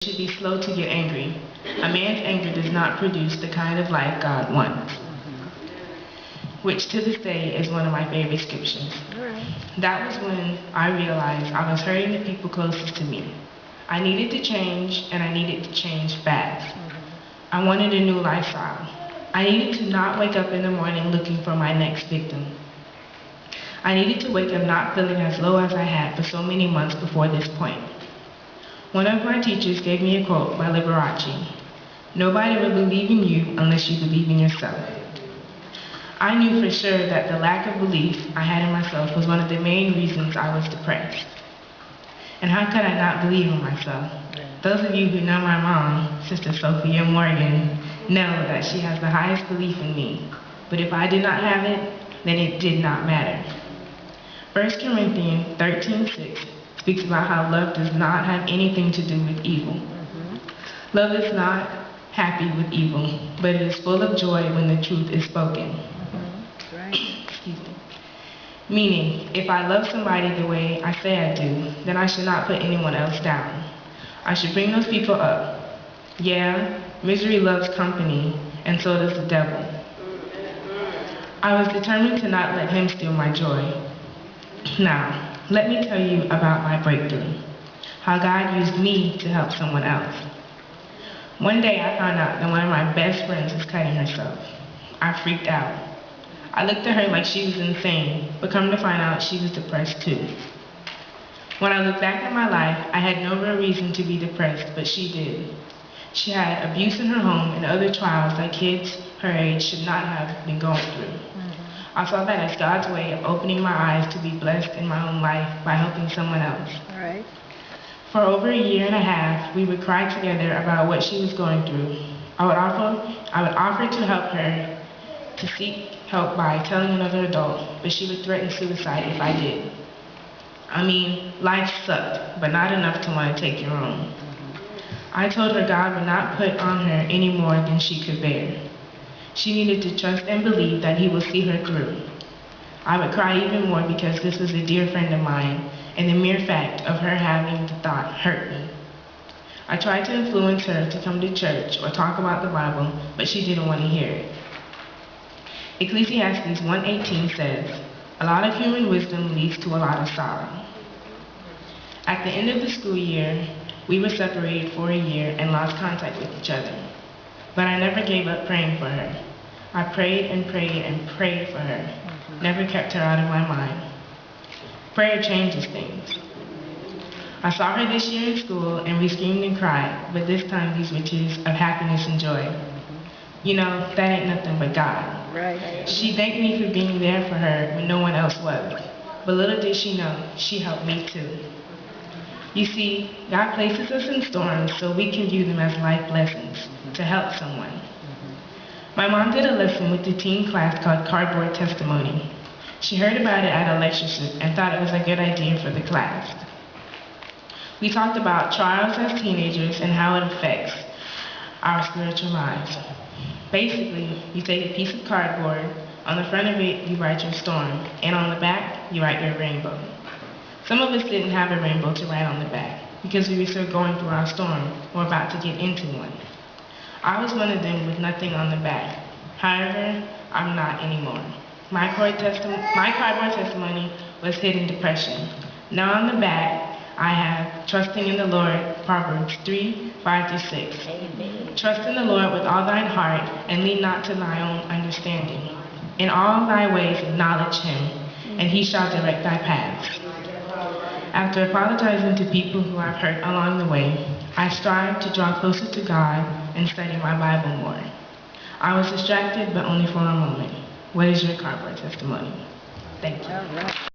should be slow to get angry. A man's anger does not produce the kind of life God wants, which to this day is one of my favorite scriptures. That was when I realized I was hurting the people closest to me. I needed to change, and I needed to change fast. I wanted a new lifestyle. I needed to not wake up in the morning looking for my next victim. I needed to wake up not feeling as low as I had for so many months before this point. One of my teachers gave me a quote by Liberace: "Nobody will believe in you unless you believe in yourself." I knew for sure that the lack of belief I had in myself was one of the main reasons I was depressed. And how could I not believe in myself? Those of you who know my mom, Sister Sophia Morgan, know that she has the highest belief in me. But if I did not have it, then it did not matter. 1 Corinthians 13:6 speaks about how love does not have anything to do with evil. Love is not happy with evil, but it is full of joy when the truth is spoken. Excuse me. Meaning, if I love somebody the way I say I do, then I should not put anyone else down. I should bring those people up. Yeah, misery loves company, and so does the devil. I was determined to not let him steal my joy. Now, let me tell you about my breakthrough, how God used me to help someone else. One day I found out that one of my best friends was cutting herself. I freaked out. I looked at her like she was insane, but come to find out she was depressed too. When I look back at my life, I had no real reason to be depressed, but she did. She had abuse in her home and other trials that kids her age should not have been going through. I saw that as God's way of opening my eyes to be blessed in my own life by helping someone else. For over a year and a half, we would cry together about what she was going through. I would offer to help her to seek help by telling another adult, but she would threaten suicide if I did. I mean, life sucked, but not enough to want to take your own. I told her God would not put on her any more than she could bear. She needed to trust and believe that He will see her through. I would cry even more because this was a dear friend of mine, and the mere fact of her having the thought hurt me. I tried to influence her to come to church or talk about the Bible, but she didn't want to hear it. Ecclesiastes 1:18 says, "A lot of human wisdom leads to a lot of sorrow." At the end of the school year, we were separated for a year and lost contact with each other. But I never gave up praying for her. I prayed and prayed and prayed for her, never kept her out of my mind. Prayer changes things. I saw her this year in school and we screamed and cried, but this time these were tears of happiness and joy. You know, that ain't nothing but God. She thanked me for being there for her when no one else was. But little did she know, she helped me too. You see, God places us in storms so we can view them as life lessons to help someone. My mom did a lesson with the teen class called Cardboard Testimony. She heard about it at a lectureship and thought it was a good idea for the class. We talked about trials as teenagers and how it affects our spiritual lives. Basically, you take a piece of cardboard, on the front of it you write your storm, and on the back you write your rainbow. Some of us didn't have a rainbow to write on the back because we were still going through our storm or about to get into one. I was one of them with nothing on the back. However, I'm not anymore. My cardboard testimony was hidden depression. Now on the back, I have trusting in the Lord, Proverbs 3:5-6. Trust in the Lord with all thine heart, and lean not to thy own understanding. In all thy ways acknowledge Him, and He shall direct thy paths. After apologizing to people who I've hurt along the way, I strive to draw closer to God and study my Bible more. I was distracted, but only for a moment. What is your cardboard testimony? Thank you.